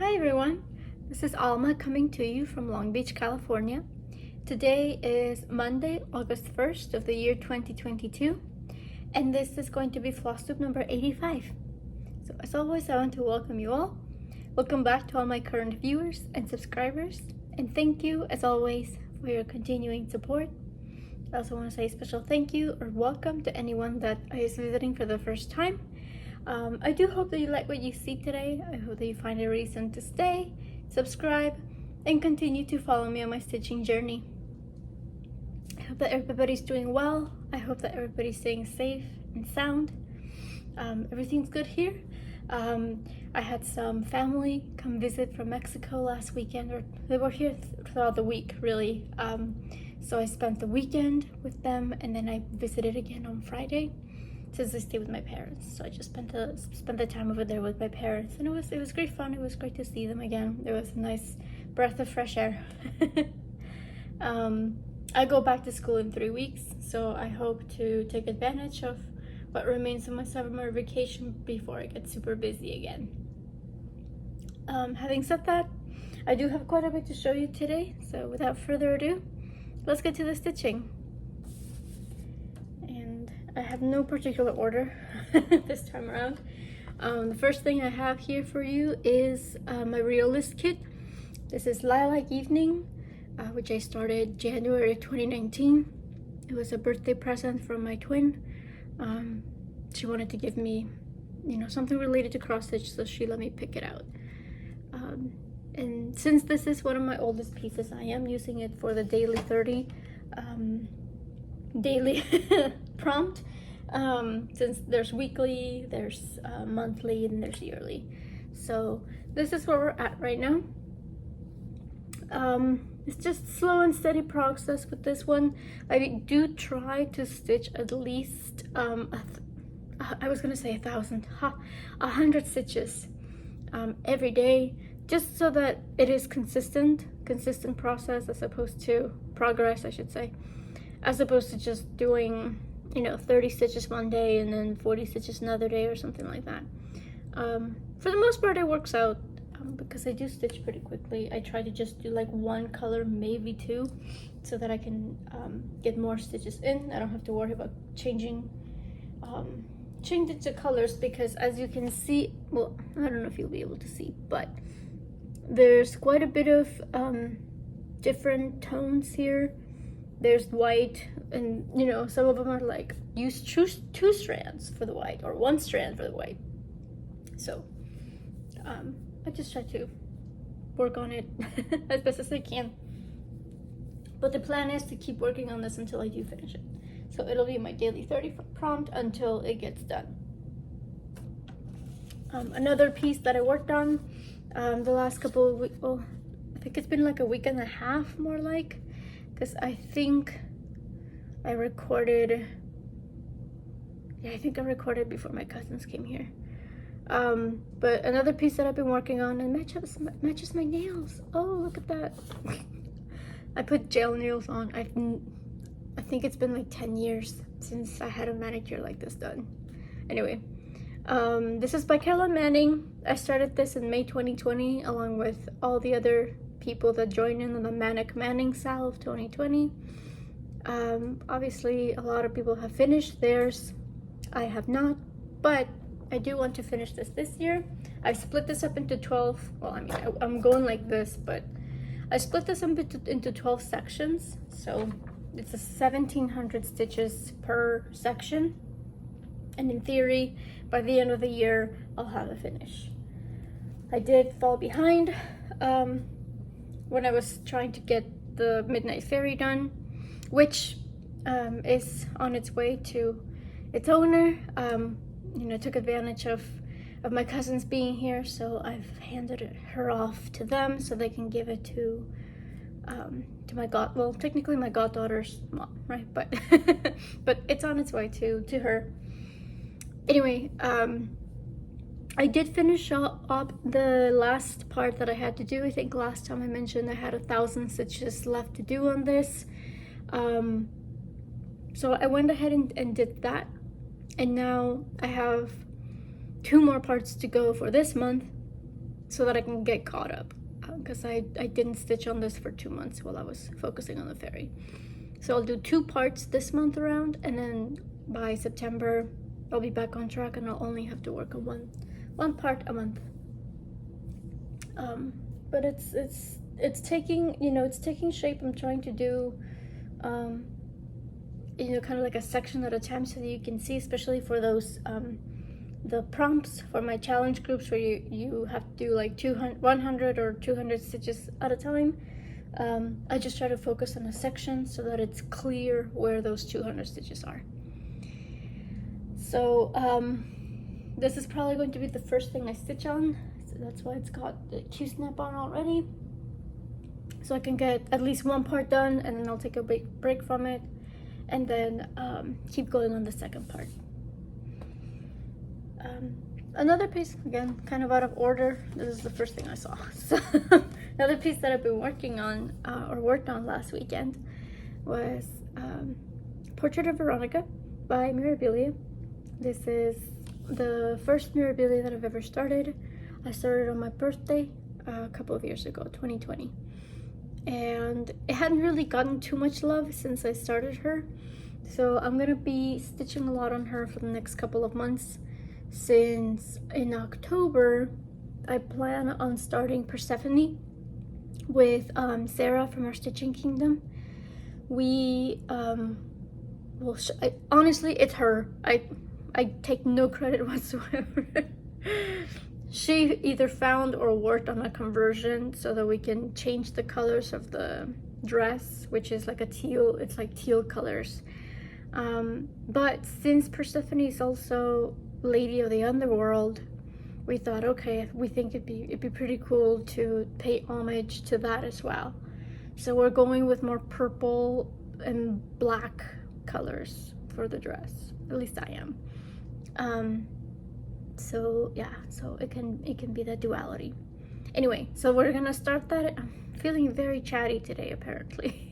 Hi everyone, this is Alma coming to you from Long Beach, California. Today is Monday, August 1st of the year 2022, and this is going to be FlossTube number 85. So as always, I want to welcome you all. Welcome back to all my current viewers and subscribers, and thank you as always for your continuing support. I also want to say a special thank you or welcome to anyone that is visiting for the first time. I do hope that you like what you see today. I hope that you find a reason to stay, subscribe, and continue to follow me on my stitching journey. I hope that everybody's doing well. I hope that everybody's staying safe and sound. Everything's good here. I had some family come visit from Mexico last weekend, or they were here throughout the week, really. So I spent the weekend with them, and then I visited again on Friday, since I stay with my parents. So I just spent the time over there with my parents, and it was great fun. It was great to see them again. It was a nice breath of fresh air. I go back to school in 3 weeks, so I hope to take advantage of what remains of my summer vacation before I get super busy again. Having said that, I do have quite a bit to show you today, so without further ado, let's get to the stitching. I have no particular order this time around. The first thing I have here for you is my realist kit. This is Lilac Evening, which I started January 2019. It was a birthday present from my twin. She wanted to give me, something related to cross stitch, so she let me pick it out. And since this is one of my oldest pieces, I am using it for the daily 30 daily prompt, since there's weekly, there's monthly, and there's yearly. So this is where we're at right now. It's just slow and steady process with this one. I do try to stitch at least I was gonna say 100 stitches every day, just so that it is consistent process, as opposed to progress, I should say, as opposed to just doing 30 stitches one day and then 40 stitches another day or something like that. For the most part, it works out, because I do stitch pretty quickly. I try to just do like one color, maybe two, so that I can get more stitches in. I don't have to worry about changing the colors, because as you can see, well, I don't know if you'll be able to see, but there's quite a bit of different tones here. There's white, and some of them are like, use two strands for the white or one strand for the white. So I just try to work on it as best as I can, but the plan is to keep working on this until I do finish it. So it'll be my daily 30 prompt until it gets done. Another piece that I worked on the last couple of weeks, well, I think it's been like a week and a half, more like, because I think I recorded before my cousins came here. But another piece that I've been working on, and matches my nails. Oh, look at that. I put gel nails on. I think it's been like 10 years since I had a manicure like this done. Anyway, this is by Carolyn Manning. I started this in May 2020 along with all the other people that joined in on the Manic Manning Sal of 2020. Obviously a lot of people have finished theirs. I have not, but I do want to finish this year. I've split this up into 12, well, I mean, I'm going like this, but I split this up into 12 sections, so it's 1,700 stitches per section, and in theory by the end of the year I'll have a finish. I did fall behind when I was trying to get the Midnight Fairy done, which is on its way to its owner. Took advantage of my cousins being here, so I've handed her off to them so they can give it to my technically my goddaughter's mom, right? But but it's on its way to her. Anyway, I did finish up the last part that I had to do. I think last time I mentioned I had 1,000 stitches left to do on this. So I went ahead and did that. And now I have 2 more parts to go for this month. so that I can get caught up, because I didn't stitch on this for 2 months while I was focusing on the fairy. So I'll do 2 parts this month around, and then by September I'll be back on track, and I'll only have to work on one part a month. But it's taking, you know, it's taking shape. I'm trying to do you know, kind of like a section at a time so that you can see, especially for those the prompts for my challenge groups where you have to do like 100 or 200 stitches at a time. I just try to focus on a section so that it's clear where those 200 stitches are. So this is probably going to be the first thing I stitch on, so that's why it's got the Q-snap on already, so I can get at least one part done, and then I'll take a break from it, and then keep going on the second part. Another piece, again, kind of out of order, this is the first thing I saw. So another piece that I've been working on, or worked on last weekend, was Portrait of Veronica by Mirabilia. This is the first Mirabilia that I've ever started. I started on my birthday a couple of years ago, 2020. And it hadn't really gotten too much love since I started her. So I'm gonna be stitching a lot on her for the next couple of months, since in October I plan on starting Persephone with Sarah from our Stitching Kingdom. We honestly, it's her. I take no credit whatsoever. She either found or worked on a conversion so that we can change the colors of the dress, which is like a teal, it's like teal colors. But since Persephone is also Lady of the Underworld, we thought, okay, we think it'd be pretty cool to pay homage to that as well. So we're going with more purple and black colors for the dress. At least I am. So yeah, so it can be that duality. Anyway, so we're gonna start that. I'm feeling very chatty today, apparently.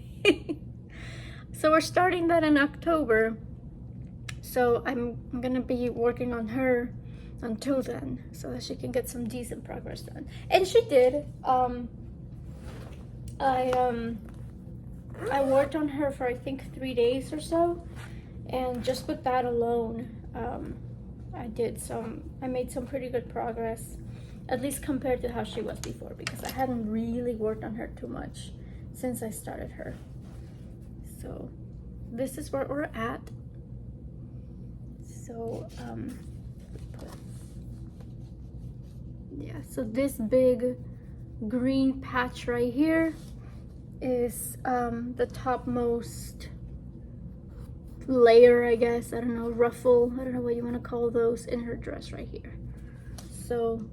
So we're starting that in October. So I'm gonna be working on her until then, so that she can get some decent progress done. And she did. I worked on her for I think 3 days or so, and just with that alone, I made some pretty good progress, at least compared to how she was before, because I hadn't really worked on her too much since I started her. So this is where we're at. So yeah, so this big green patch right here is the topmost layer, I guess, I don't know, ruffle, I don't know what you want to call those, in her dress right here. So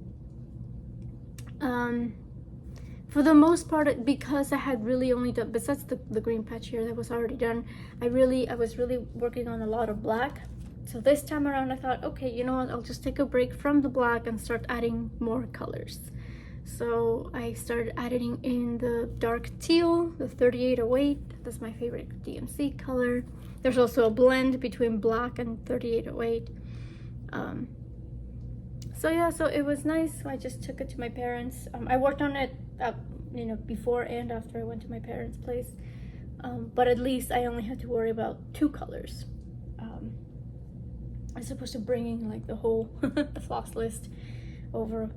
for the most part, because I had really only done, besides the green patch here that was already done, I was really working on a lot of black. So this time around I thought, okay, you know what, I'll just take a break from the black and start adding more colors. So I started adding in the dark teal, the 3808. That's my favorite DMC color. There's also a blend between black and 3808. So yeah, so it was nice. I just took it to my parents. I worked on it, you know, before and after I went to my parents' place. But at least I only had to worry about 2 colors, as opposed to bringing like the whole the floss list over,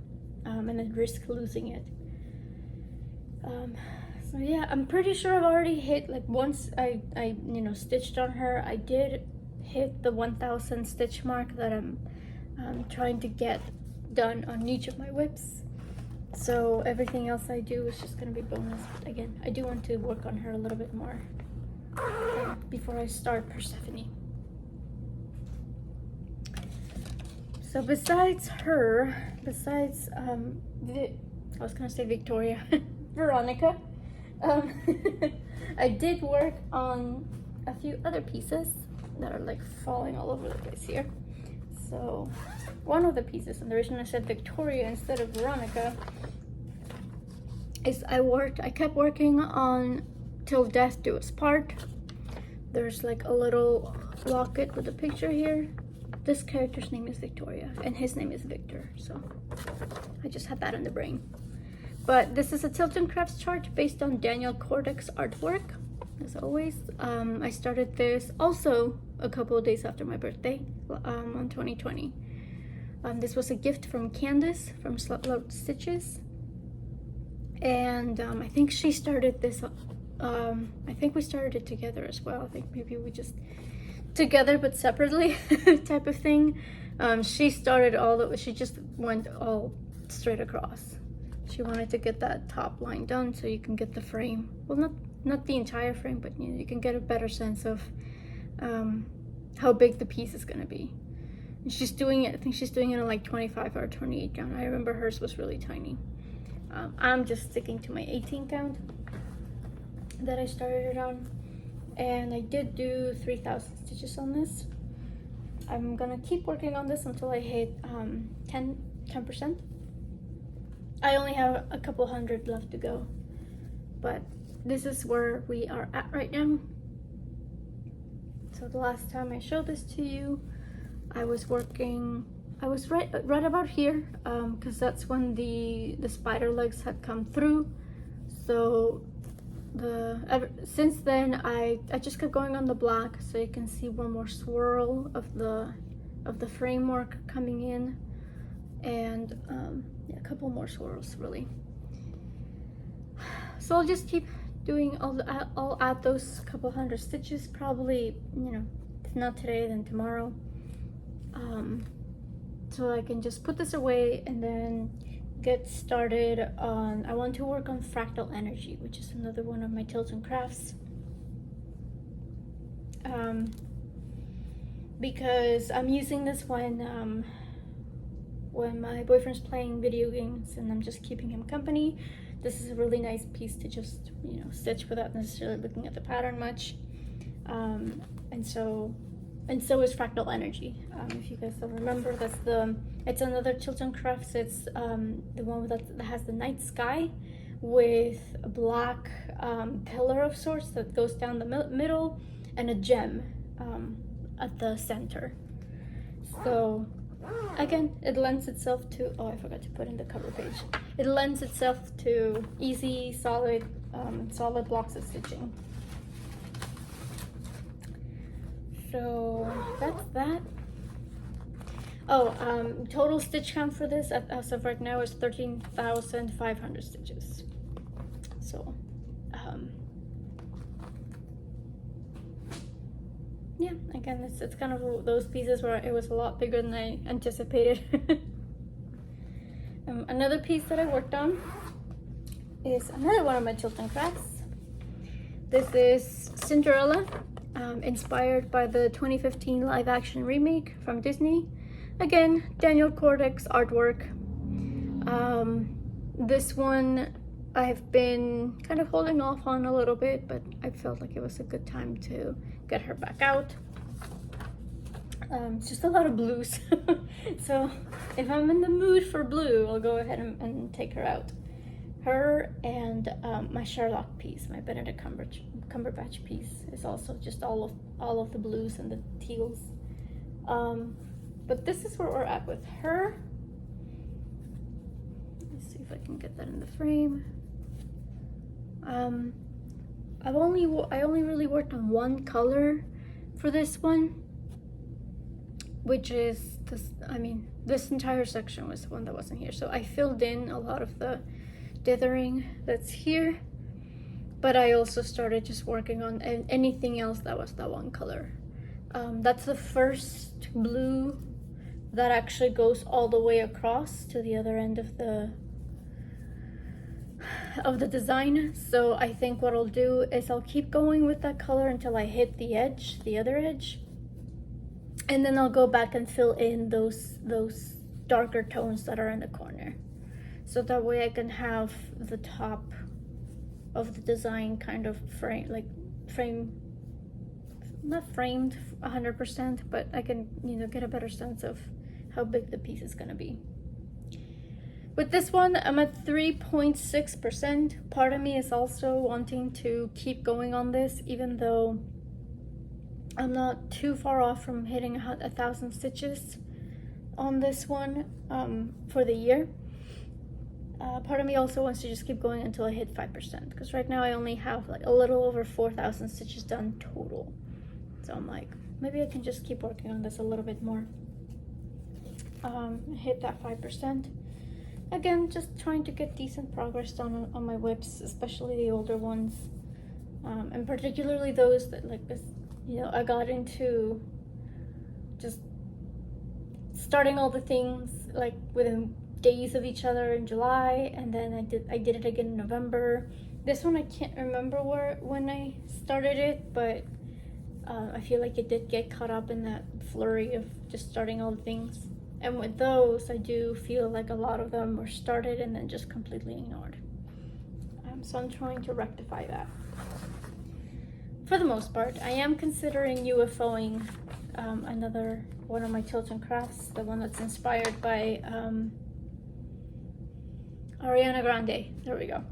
and then risk losing it. So yeah, I'm pretty sure I've already hit, like, once I you know, stitched on her, I did hit the 1000 stitch mark that I'm trying to get done on each of my whips. So everything else I do is just gonna be bonus. But again, I do want to work on her a little bit more before I start Persephone. So besides her, I was gonna say Victoria, Veronica, I did work on a few other pieces that are like falling all over the place here. So one of the pieces, and the reason I said Victoria instead of Veronica, is I kept working on Till Death Do Us Part. There's like a little locket with a picture here, this character's name is Victoria and his name is Victor, so I just had that in the brain. But this is a Tilt and Crafts chart based on Daniel Kordek's artwork, as always. I started this also a couple of days after my birthday, on 2020. This was a gift from Candace from Slutload Stitches, and I think she started this. I think we started it together as well. I think maybe we just together but separately type of thing. She started she just went all straight across. She wanted to get that top line done so you can get the frame. Well, not the entire frame, but you know, you can get a better sense of how big the piece is gonna be. And she's doing it, I think she's doing it in like 25 or 28 count. I remember hers was really tiny. I'm just sticking to my 18 count that I started it on. And I did do 3,000 stitches on this. I'm gonna keep working on this until I hit 10%. I only have a couple hundred left to go, but this is where we are at right now. So the last time I showed this to you, I was right about here, because that's when the spider legs had come through. So since then I just kept going on the black, so you can see one more swirl of the framework coming in, and yeah, a couple more swirls really. So I'll just keep doing I'll add those couple hundred stitches, probably, you know, if not today then tomorrow, so I can just put this away and then get started on, I want to work on Fractal Energy, which is another one of my Tilts and Crafts, because I'm using this when my boyfriend's playing video games and I'm just keeping him company. This is a really nice piece to just, you know, stitch without necessarily looking at the pattern much, and so is Fractal Energy. If you guys don't remember, it's another Tilts and Crafts. It's the one that has the night sky with a black pillar of sorts that goes down the middle and a gem at the center. So again, it lends itself to, oh, I forgot to put in the cover page. It lends itself to easy, solid blocks of stitching. So that's that. Oh, total stitch count for this as of right now is 13,500 stitches. So, yeah, again, it's kind of those pieces where it was a lot bigger than I anticipated. Another piece that I worked on is another one of my Tilts and Crafts. This is Cinderella, inspired by the 2015 live action remake from Disney. Again, Daniel Kordek's artwork. This one I've been kind of holding off on a little bit, but I felt like it was a good time to get her back out. It's just a lot of blues. So if I'm in the mood for blue, I'll go ahead and take her out. Her and my Sherlock piece, my Benedict Cumberbatch piece, is also just all of the blues and the teals. But this is where we're at with her. Let's see if I can get that in the frame. I only really worked on one color for this one, which is this. I mean, this entire section was the one that wasn't here, so I filled in a lot of the dithering that's here, but I also started just working on anything else that was that one color. That's the first blue that actually goes all the way across to the other end of the design. So I think what I'll do is I'll keep going with that color until I hit the edge, the other edge, and then I'll go back and fill in those darker tones that are in the corner. So that way I can have the top of the design kind of not framed 100%, but I can, you know, get a better sense of how big the piece is gonna be. With this one, I'm at 3.6%. Part of me is also wanting to keep going on this, even though I'm not too far off from hitting 1,000 stitches on this one for the year. Part of me also wants to just keep going until I hit 5%, because right now I only have like a little over 4,000 stitches done total. So I'm like, maybe I can just keep working on this a little bit more. Hit that 5%. Again, just trying to get decent progress done on my whips, especially the older ones, and particularly those that, like, this, you know, I got into just starting all the things like within days of each other in July, and then I did it again in November. This one I can't remember when I started it, but I feel like it did get caught up in that flurry of just starting all the things. And with those, I do feel like a lot of them were started and then just completely ignored. So I'm trying to rectify that. For the most part, I am considering UFOing another one of my Tilton crafts, the one that's inspired by Ariana Grande. There we go.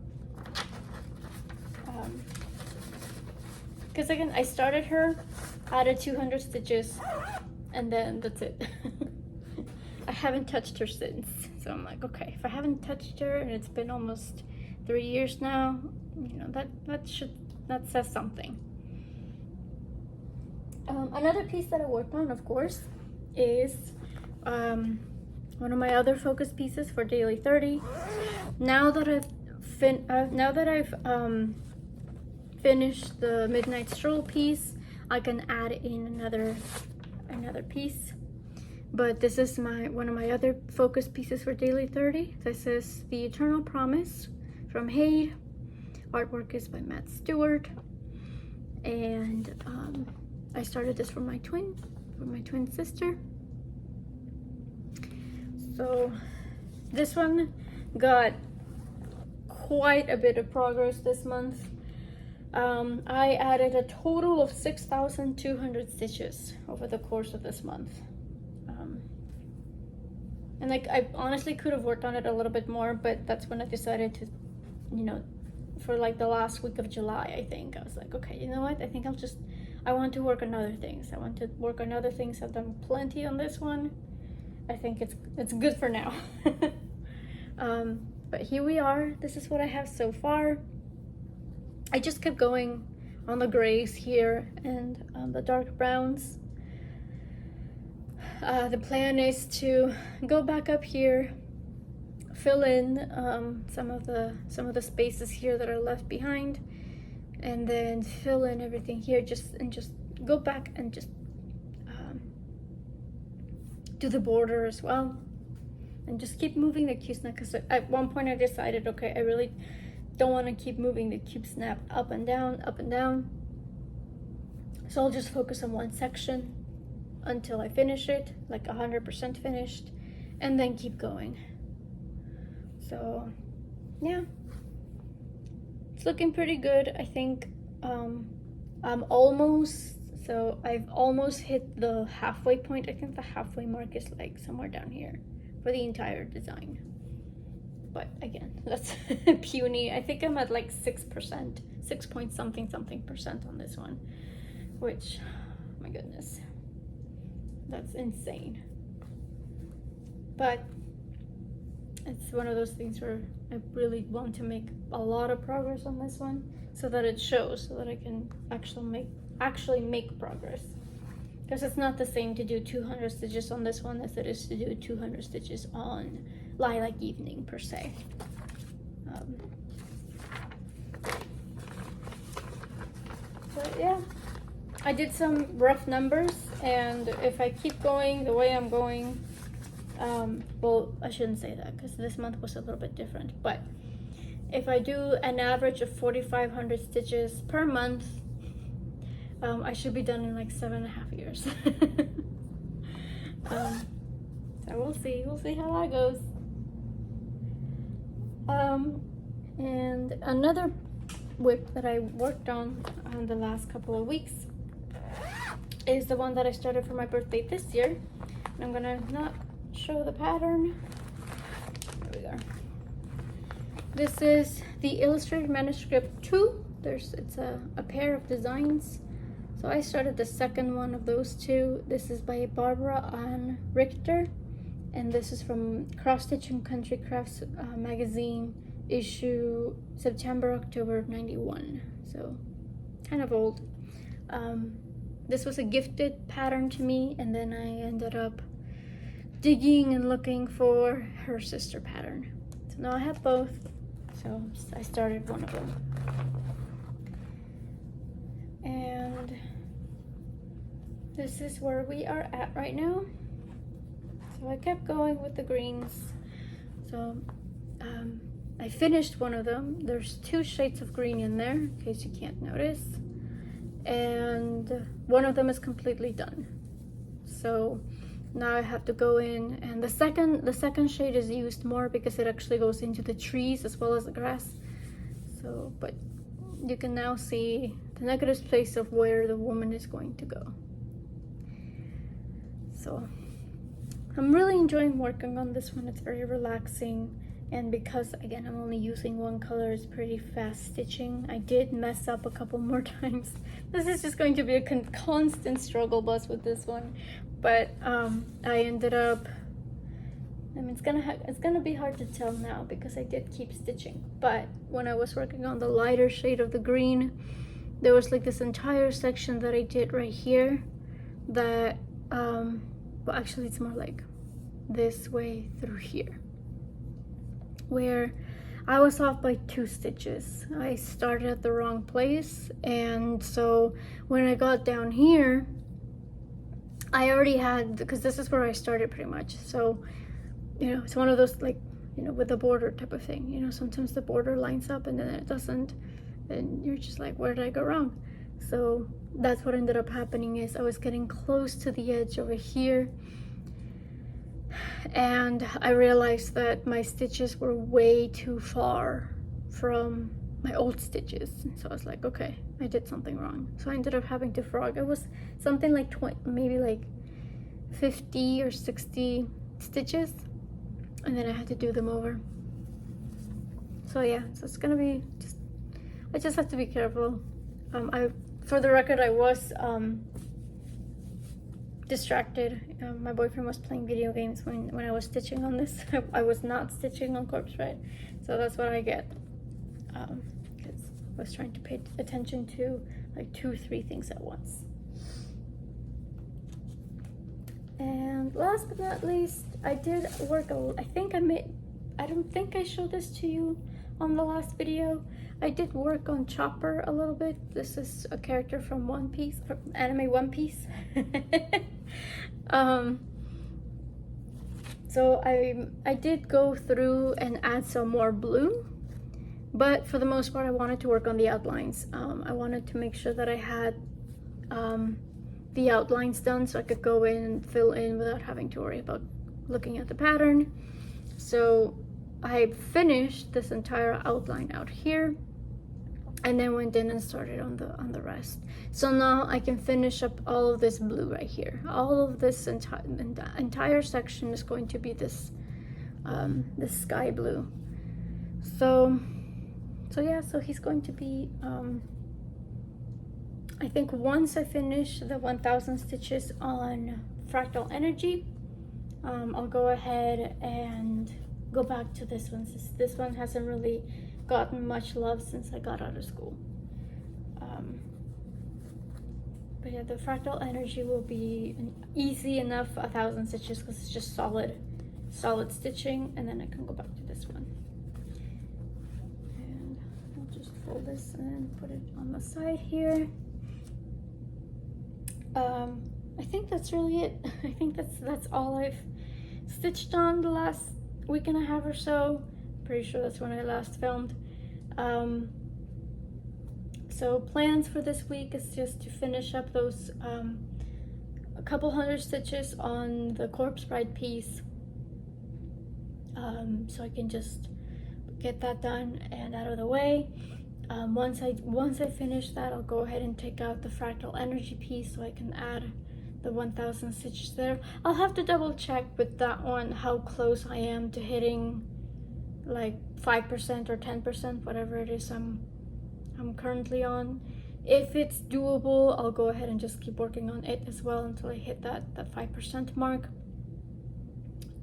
Because again, I started her, added 200 stitches, and then that's it. I haven't touched her since. So I'm like, okay, if I haven't touched her and it's been almost 3 years now, you know, that says something. Another piece that I worked on, of course, is one of my other focus pieces for Daily 30. Now that I've finished the Midnight Stroll piece, I can add in another piece. But this is one of my other focus pieces for Daily 30. This is The Eternal Promise from Haid. Artwork is by Matt Stewart, and I started this for my twin sister. So this one got quite a bit of progress this month. I added a total of 6,200 stitches over the course of this month. And like, I honestly could have worked on it a little bit more, but that's when I decided to, you know, for like the last week of July, I think I was like, okay, you know what, I think I want to work on other things. I've done plenty on this one. I think it's good for now. But here we are. This is what I have so far. I just kept going on the grays here and on the dark browns. The plan is to go back up here, fill in some of the spaces here that are left behind, and then fill in everything here, just go back and just do the border as well, and just keep moving the cube snap, because at one point I decided, okay, I really don't want to keep moving the cube snap up and down, so I'll just focus on one section until I finish it, like 100% finished, and then keep going. So yeah, it's looking pretty good. I think I've almost hit the halfway point. I think the halfway mark is like somewhere down here for the entire design, but again, that's puny. I think I'm at like 6%, 6 point something percent on this one, which, oh my goodness, that's insane. But it's one of those things where I really want to make a lot of progress on this one, so that it shows, so that I can actually make progress. Because it's not the same to do 200 stitches on this one as it is to do 200 stitches on Lilac Evening per se. But yeah, I did some rough numbers, and if I keep going the way I'm going, well, I shouldn't say that because this month was a little bit different, but if I do an average of 4,500 stitches per month, I should be done in like 7.5 years. So we'll see how that goes. And another whip that I worked on the last couple of weeks is the one that I started for my birthday this year. And I'm gonna not show the pattern. There we go. This is the Illustrated Manuscript 2. It's a pair of designs So I started the second one of those two. This is by Barbara Ann Richter, and this is from Cross Stitch and Country Crafts magazine, issue September, October of '91. So kind of old. This was a gifted pattern to me, and then I ended up digging and looking for her sister pattern. So now I have both. So I started one of them. And this is where we are at right now. So I kept going with the greens. So I finished one of them. There's 2 shades of green in there, in case you can't notice. And one of them is completely done. So now I have to go in, and the second shade is used more because it actually goes into the trees as well as the grass. So, but you can now see the negative space of where the woman is going to go. So I'm really enjoying working on this one. It's very relaxing, and because again I'm only using one color, it's pretty fast stitching. I did mess up a couple more times. This is just going to be a constant struggle bus with this one, but I ended up, I mean, it's gonna be hard to tell now because I did keep stitching, but when I was working on the lighter shade of the green, there was like this entire section that I did right here that well, actually it's more like this way through here, where I was off by 2 stitches. I started at the wrong place, and so when I got down here, I already had, because this is where I started pretty much, so you know, it's one of those, like, you know, with the border type of thing, you know, sometimes the border lines up and then it doesn't, and you're just like, where did I go wrong? So that's what ended up happening, is I was getting close to the edge over here, and I realized that my stitches were way too far from my old stitches. So I was like, okay, I did something wrong. So I ended up having to frog. It was something like 20, maybe like 50 or 60 stitches, and then I had to do them over. So yeah, so it's gonna be just, I just have to be careful. For the record, I was distracted. My boyfriend was playing video games when I was stitching on this. I was not stitching on corpse thread, so that's what I get. Because I was trying to pay attention to like 2-3 things at once. And last but not least, I did work I don't think I showed this to you on the last video. I did work on Chopper a little bit. This is a character from One Piece, from anime One Piece. So I did go through and add some more blue, but for the most part I wanted to work on the outlines. I wanted to make sure that I had the outlines done so I could go in and fill in without having to worry about looking at the pattern. So I finished this entire outline out here, and then went in and started on the rest. So now I can finish up all of this blue right here. All of this entire section is going to be this this sky blue. So yeah, so he's going to be I think once I finish the 1000 stitches on Fractal Energy, I'll go ahead and go back to this one, since this one hasn't really gotten much love since I got out of school. But yeah, the Fractal Energy will be an easy enough 1000 stitches because it's just solid stitching, and then I can go back to this one. And I'll just fold this and put it on the side here. I think that's really it. I think that's all I've stitched on the last week and a half or so. Pretty sure that's when I last filmed. So plans for this week is just to finish up those a couple hundred stitches on the Corpse Bride piece, so I can just get that done and out of the way. Once I finish that, I'll go ahead and take out the Fractal Energy piece so I can add the 1000 stitches there. I'll have to double check with that one how close I am to hitting like 5% or 10%, whatever it is I'm currently on, If it's doable, I'll go ahead and just keep working on it as well until I hit that 5% mark.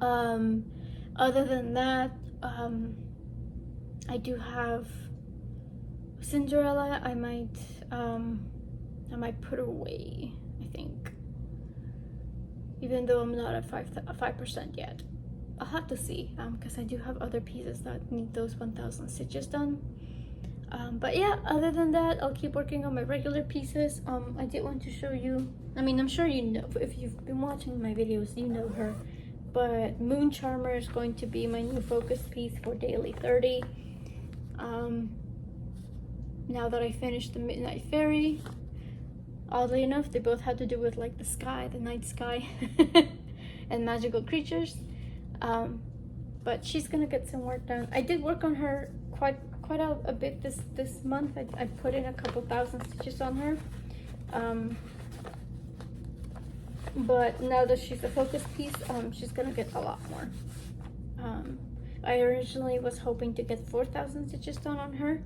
Other than that, I do have Cinderella. I might put away, I think, even though I'm not at 5% yet. I'll have to see, because I do have other pieces that need those 1000 stitches done. But yeah, other than that, I'll keep working on my regular pieces. I did want to show you, I mean, I'm sure you know, if you've been watching my videos, you know her, but Moon Charmer is going to be my new focus piece for Daily 30. Now that I finished the Midnight Fairy, oddly enough, they both had to do with like the sky, the night sky, and magical creatures. But she's gonna get some work done. I did work on her quite a bit this month. I put in a couple thousand stitches on her. But now that she's a focus piece, she's gonna get a lot more. I originally was hoping to get 4,000 stitches done on her,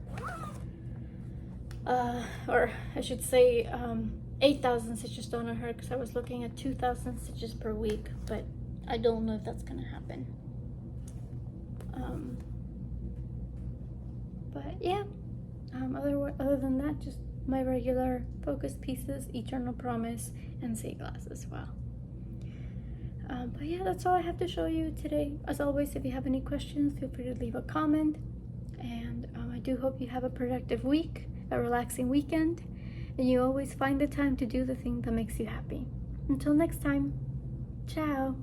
or I should say 8,000 stitches done on her, because I was looking at 2,000 stitches per week, but I don't know if that's gonna happen. But yeah, other than that, just my regular focus pieces, Eternal Promise, and Sea Glass as well. But yeah, that's all I have to show you today. As always, if you have any questions, feel free to leave a comment. And I do hope you have a productive week, a relaxing weekend, and you always find the time to do the thing that makes you happy. Until next time, ciao!